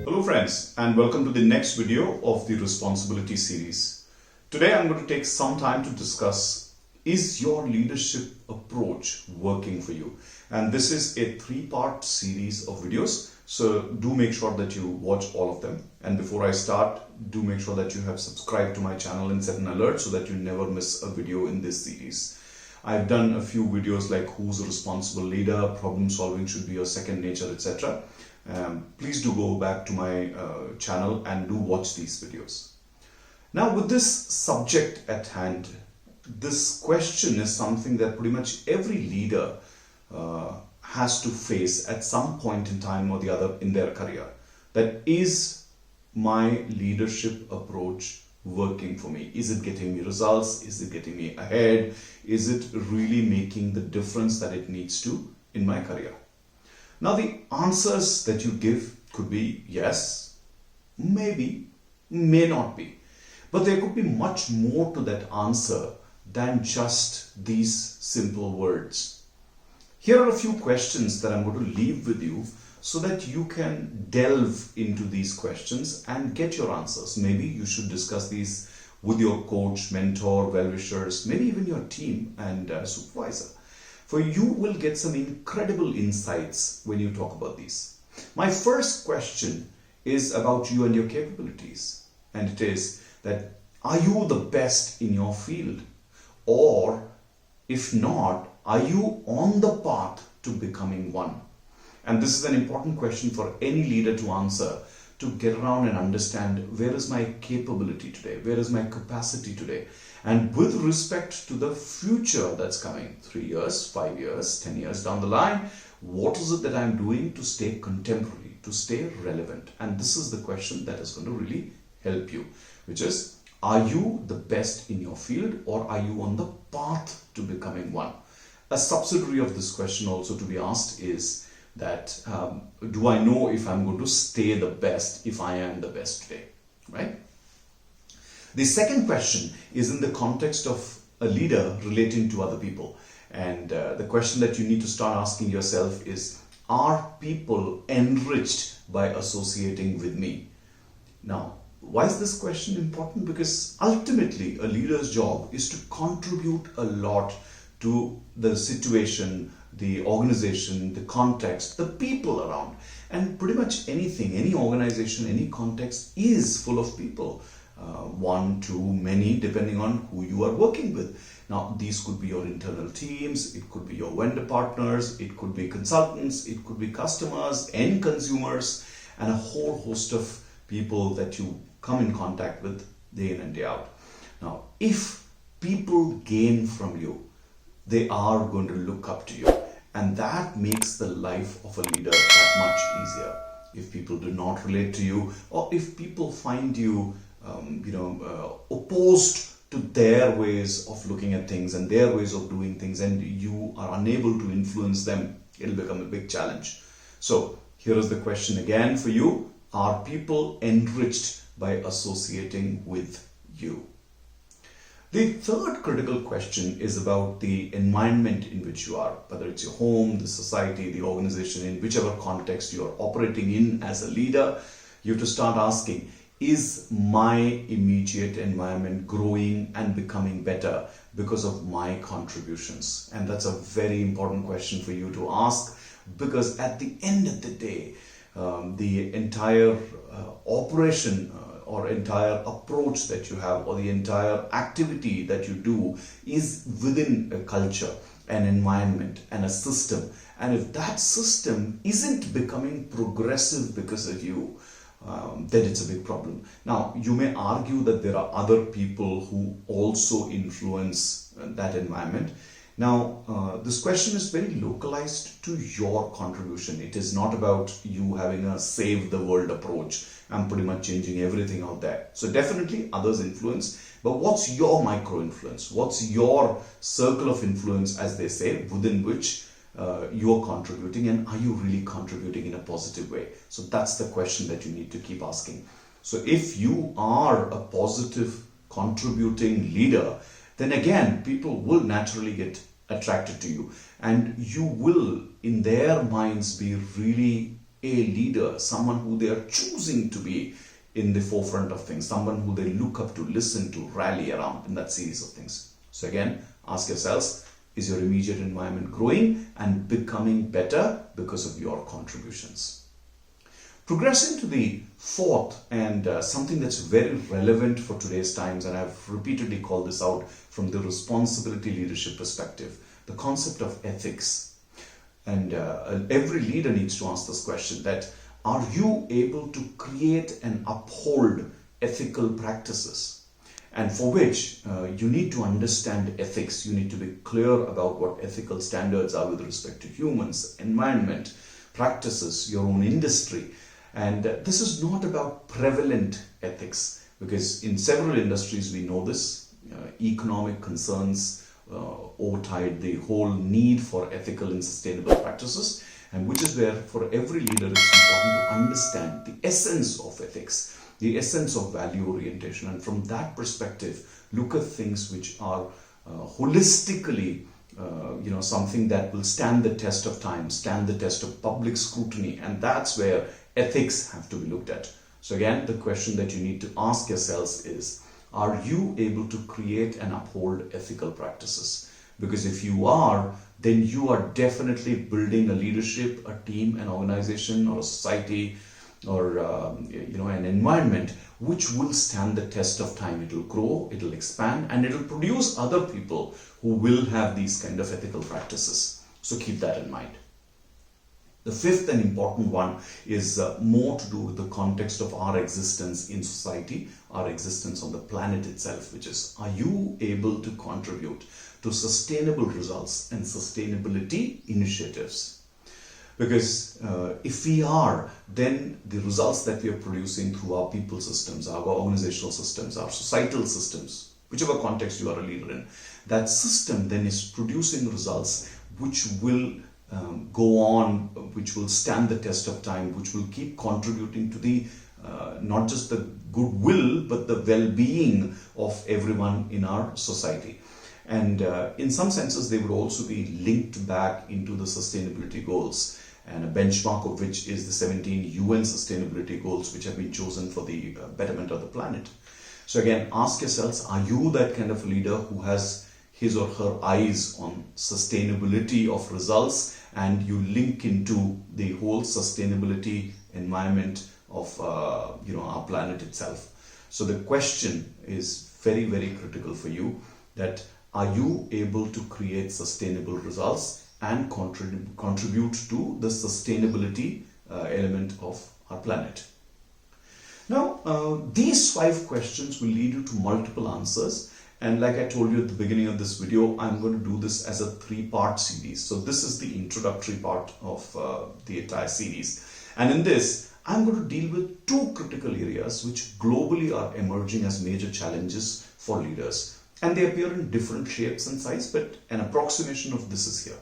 Hello friends, and welcome to the next video of the responsibility series. Today I'm going to take some time to discuss, is your leadership approach working for you? And this is a three-part series of videos, so do make sure that you watch all of them. And before I start, do make sure that you have subscribed to my channel and set an alert so that you never miss a video in this series. I've done a few videos like who's a responsible leader, problem solving should be your second nature, etc. Please do go back to my channel and do watch these videos. Now with this subject at hand, this question is something that pretty much every leader has to face at some point in time or the other in their career. That is my leadership approach working for me? Is it getting me results? Is it getting me ahead? Is it really making the difference that it needs to in my career? Now the answers that you give could be yes, maybe, may not be. But there could be much more to that answer than just these simple words. Here are a few questions that I'm going to leave with you so that you can delve into these questions and get your answers. Maybe you should discuss these with your coach, mentor, well-wishers, maybe even your team and supervisor. For you will get some incredible insights when you talk about these. My first question is about you and your capabilities. And it is that, are you the best in your field? Or if not, are you on the path to becoming one? And this is an important question for any leader to answer, to get around and understand, where is my capability today? Where is my capacity today? And with respect to the future that's coming, 3 years, 5 years, 10 years down the line, what is it that I'm doing to stay contemporary, to stay relevant? And this is the question that is going to really help you, which is, are you the best in your field or are you on the path to becoming one? A subsidiary of this question also to be asked is that, do I know if I'm going to stay the best if I am the best today, right? The second question is in the context of a leader relating to other people. And the question that you need to start asking yourself is, are people enriched by associating with me? Now, why is this question important? Because ultimately a leader's job is to contribute a lot to the situation, the organization, the context, the people around. And pretty much anything, any organization, any context is full of people. One, two, many, depending on who you are working with. Now, these could be your internal teams, it could be your vendor partners, it could be consultants, it could be customers, end consumers, and a whole host of people that you come in contact with day in and day out. Now, if people gain from you, they are going to look up to you. And that makes the life of a leader that much easier. If people do not relate to you, or if people find you opposed to their ways of looking at things and their ways of doing things, and you are unable to influence them, it'll become a big challenge. So here is the question again for you. Are people enriched by associating with you? The third critical question is about the environment in which you are, whether it's your home, the society, the organization, in whichever context you are operating in as a leader. You have to start asking, is my immediate environment growing and becoming better because of my contributions? And that's a very important question for you to ask, because at the end of the day, the entire operation or entire approach that you have, or the entire activity that you do, is within a culture, an environment, and a system. And if that system isn't becoming progressive because of you, then it's a big problem. Now, you may argue that there are other people who also influence that environment. Now, this question is very localized to your contribution. It is not about you having a save the world approach. I'm pretty much changing everything out there. So definitely others influence, but what's your micro influence? What's your circle of influence, as they say, within which you're contributing, and are you really contributing in a positive way? So that's the question that you need to keep asking. So if you are a positive contributing leader, then again, people will naturally get attracted to you, and you will in their minds be really a leader, someone who they are choosing to be in the forefront of things, someone who they look up to, listen to, rally around in that series of things. So again, ask yourselves, is your immediate environment growing and becoming better because of your contributions? Progressing to the fourth and something that's very relevant for today's times, and I've repeatedly called this out from the responsibility leadership perspective, the concept of ethics. And every leader needs to ask this question, that are you able to create and uphold ethical practices? And for which you need to understand ethics. You need to be clear about what ethical standards are with respect to humans, environment, practices, your own industry. And this is not about prevalent ethics, because in several industries we know this, economic concerns overtide the whole need for ethical and sustainable practices, and which is where for every leader it's important to understand the essence of ethics, the essence of value orientation, and from that perspective look at things which are holistically something that will stand the test of time, stand the test of public scrutiny, and that's where ethics have to be looked at. So again, the question that you need to ask yourselves is, are you able to create and uphold ethical practices? Because if you are, then you are definitely building a leadership, a team, an organization, or a society, or an environment which will stand the test of time. It will grow, it will expand, and it will produce other people who will have these kind of ethical practices. So keep that in mind. The fifth and important one is more to do with the context of our existence in society, our existence on the planet itself, which is, are you able to contribute to sustainable results and sustainability initiatives? Because if we are, then the results that we are producing through our people systems, our organizational systems, our societal systems, whichever context you are a leader in, that system then is producing results which will go on, which will stand the test of time, which will keep contributing to the not just the goodwill but the well-being of everyone in our society. And in some senses they would also be linked back into the sustainability goals, and a benchmark of which is the 17 UN sustainability goals which have been chosen for the betterment of the planet. So again, ask yourselves, are you that kind of leader who has his or her eyes on sustainability of results, and you link into the whole sustainability environment of our planet itself? So the question is very, very critical for you, that are you able to create sustainable results and contribute to the sustainability element of our planet? Now, these 5 questions will lead you to multiple answers. And like I told you at the beginning of this video, I'm going to do this as a 3-part series. So this is the introductory part of the entire series. And in this, I'm going to deal with 2 critical areas which globally are emerging as major challenges for leaders. And they appear in different shapes and size, but an approximation of this is here.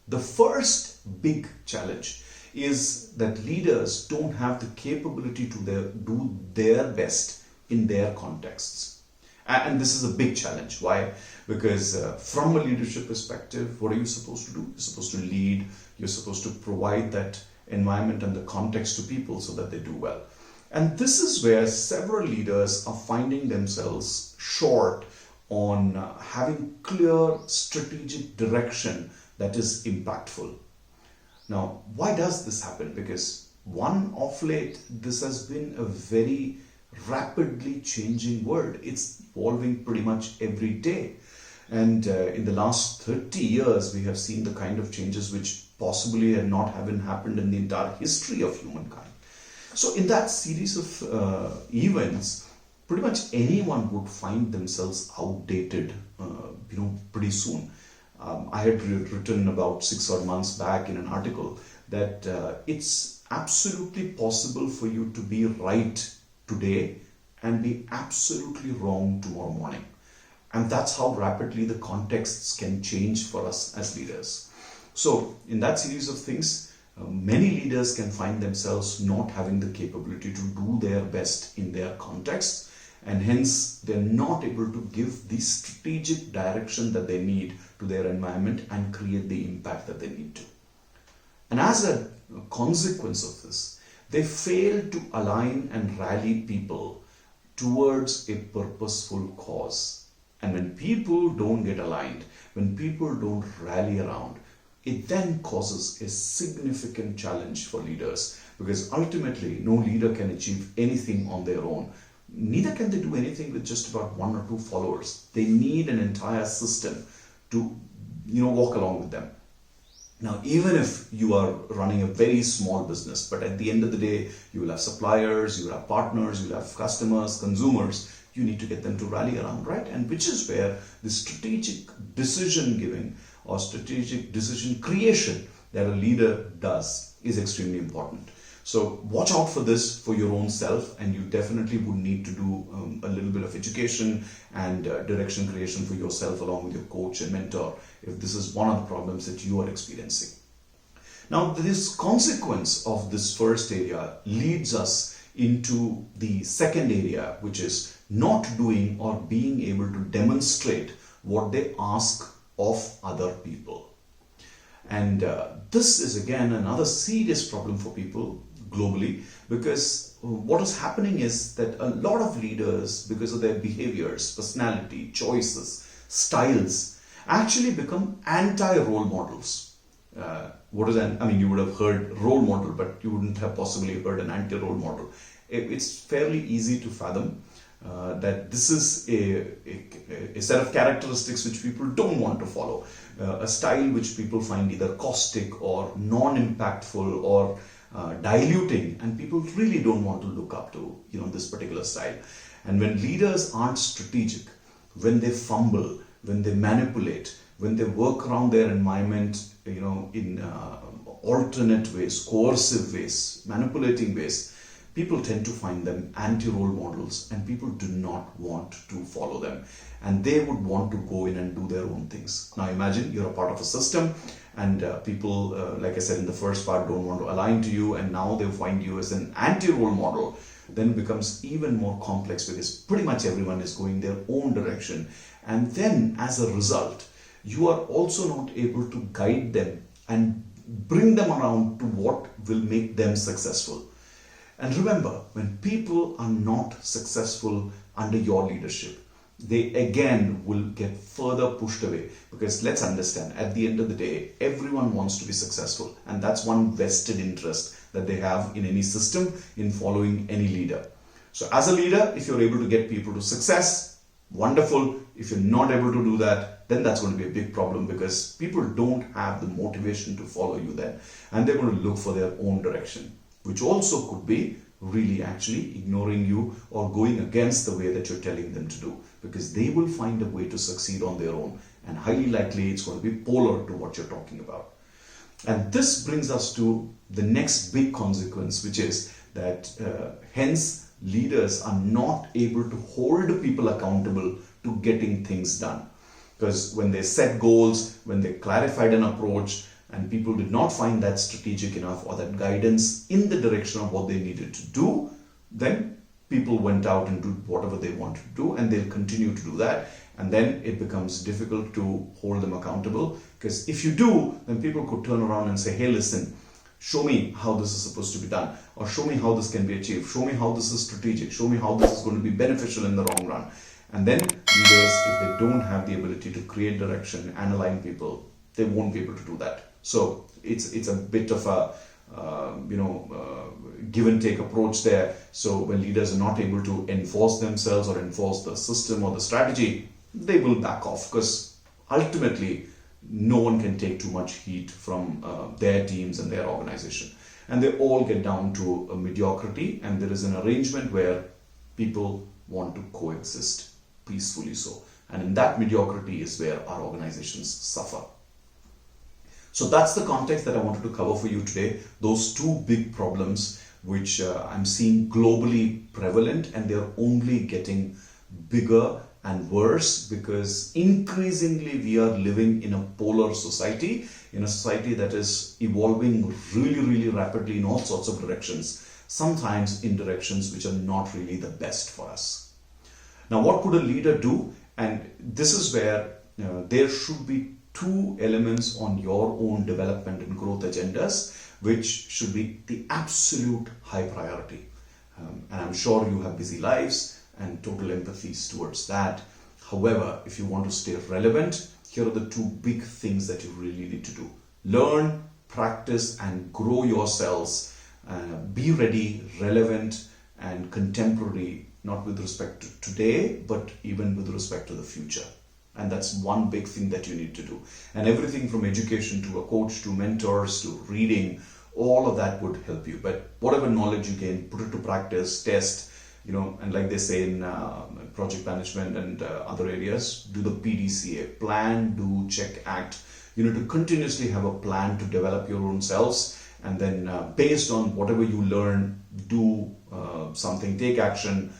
The first big challenge is that leaders don't have the capability to do their best in their contexts. And this is a big challenge. Why? Because from a leadership perspective, what are you supposed to do? You're supposed to lead, you're supposed to provide that environment and the context to people so that they do well. And this is where several leaders are finding themselves short on having clear strategic direction that is impactful. Now, why does this happen? Because of late, this has been a very rapidly changing world. It's evolving pretty much every day. And in the last 30 years, we have seen the kind of changes which possibly haven't happened in the entire history of humankind. So in that series of events, pretty much anyone would find themselves outdated, pretty soon. I had written about 6 odd months back in an article that it's absolutely possible for you to be right today and be absolutely wrong tomorrow morning. And that's how rapidly the contexts can change for us as leaders. So in that series of things, many leaders can find themselves not having the capability to do their best in their context, and hence they're not able to give the strategic direction that they need to their environment and create the impact that they need to. And as a consequence of this, they fail to align and rally people towards a purposeful cause. And when people don't get aligned, when people don't rally around, it then causes a significant challenge for leaders, because ultimately no leader can achieve anything on their own. Neither can they do anything with just about one or two followers. They need an entire system to walk along with them. Now, even if you are running a very small business, but at the end of the day, you will have suppliers, you will have partners, you will have customers, consumers, you need to get them to rally around, right? And which is where the strategic decision giving or strategic decision creation that a leader does is extremely important. So watch out for this for your own self, and you definitely would need to do a little bit of education and direction creation for yourself along with your coach and mentor if this is one of the problems that you are experiencing. Now, this consequence of this first area leads us into the second area, which is not doing or being able to demonstrate what they ask of other people. And this is again another serious problem for people globally, because what is happening is that a lot of leaders, because of their behaviors, personality, choices, styles, actually become anti-role models. What is that? I mean, you would have heard role model, but you wouldn't have possibly heard an anti-role model. It's fairly easy to fathom that this is a set of characteristics which people don't want to follow, a style which people find either caustic or non-impactful or diluting, and people really don't want to look up to this particular style. And when leaders aren't strategic, when they fumble, when they manipulate, when they work around their environment in alternate ways, coercive ways, manipulating ways, people tend to find them anti-role models, and people do not want to follow them, and they would want to go in and do their own things. Now imagine you're a part of a system, and people, like I said in the first part, don't want to align to you, and now they find you as an anti-role model. Then it becomes even more complex, because pretty much everyone is going their own direction, and then as a result, you are also not able to guide them and bring them around to what will make them successful. And remember, when people are not successful under your leadership, they again will get further pushed away, because let's understand, at the end of the day, everyone wants to be successful, and that's one vested interest that they have in any system, in following any leader. So as a leader, if you're able to get people to success, wonderful. If you're not able to do that, then that's going to be a big problem, because people don't have the motivation to follow you then, and they're going to look for their own direction, which also could be really actually ignoring you or going against the way that you're telling them to do, because they will find a way to succeed on their own, and highly likely it's going to be polar to what you're talking about. And this brings us to the next big consequence, which is that hence leaders are not able to hold people accountable to getting things done, because when they set goals, when they clarified an approach, and people did not find that strategic enough or that guidance in the direction of what they needed to do, then people went out and did whatever they wanted to do, and they'll continue to do that. And then it becomes difficult to hold them accountable, because if you do, then people could turn around and say, hey, listen, show me how this is supposed to be done, or show me how this can be achieved, show me how this is strategic, show me how this is going to be beneficial in the long run. And then leaders, if they don't have the ability to create direction and align people, they won't be able to do that. So it's a bit of a give and take approach there. So when leaders are not able to enforce themselves or enforce the system or the strategy, they will back off, because ultimately no one can take too much heat from their teams and their organization, and they all get down to a mediocrity, and there is an arrangement where people want to coexist peacefully so, and in that mediocrity is where our organizations suffer. So that's the context that I wanted to cover for you today. Those two big problems which I'm seeing globally prevalent, and they're only getting bigger and worse, because increasingly we are living in a polar society, in a society that is evolving really, really rapidly in all sorts of directions, sometimes in directions which are not really the best for us. Now, what could a leader do? And this is where there should be two elements on your own development and growth agendas, which should be the absolute high priority. And I'm sure you have busy lives and total empathies towards that. However, if you want to stay relevant, here are the two big things that you really need to do. Learn, practice, and grow yourselves. Be ready, relevant, and contemporary, not with respect to today, but even with respect to the future. And that's one big thing that you need to do. And everything from education to a coach to mentors to reading, all of that would help you. But whatever knowledge you gain, put it to practice, test, and like they say in project management and other areas, do the PDCA, plan, do, check, act. To continuously have a plan to develop your own selves, and then based on whatever you learn, do something, take action,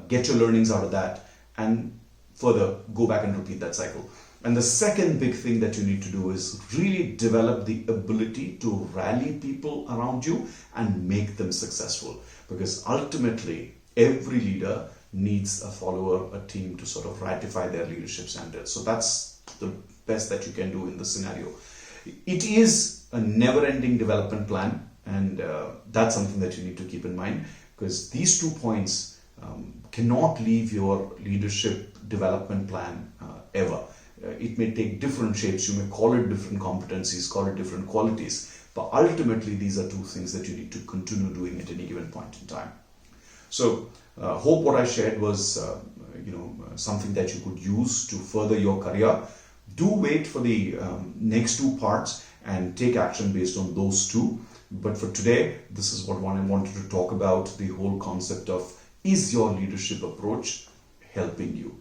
get your learnings out of that, and further go back and repeat that cycle. And the second big thing that you need to do is really develop the ability to rally people around you and make them successful. Because ultimately, every leader needs a follower, a team to sort of ratify their leadership standards. So that's the best that you can do in this scenario. It is a never-ending development plan, and that's something that you need to keep in mind, because these 2 points cannot leave your leadership development plan ever. It may take different shapes. You may call it different competencies, call it different qualities, but ultimately these are 2 things that you need to continue doing at any given point in time. So hope what I shared was something that you could use to further your career. Do wait for the next 2 parts and take action based on those 2. But for today, this is what I wanted to talk about, the whole concept of, is your leadership approach helping you?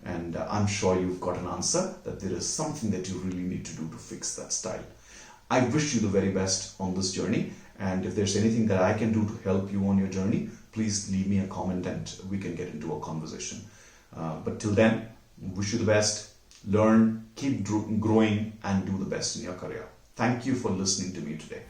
And I'm sure you've got an answer, that there is something that you really need to do to fix that style. I wish you the very best on this journey. And if there's anything that I can do to help you on your journey, please leave me a comment and we can get into a conversation. But till then, wish you the best. Learn, keep growing, and do the best in your career. Thank you for listening to me today.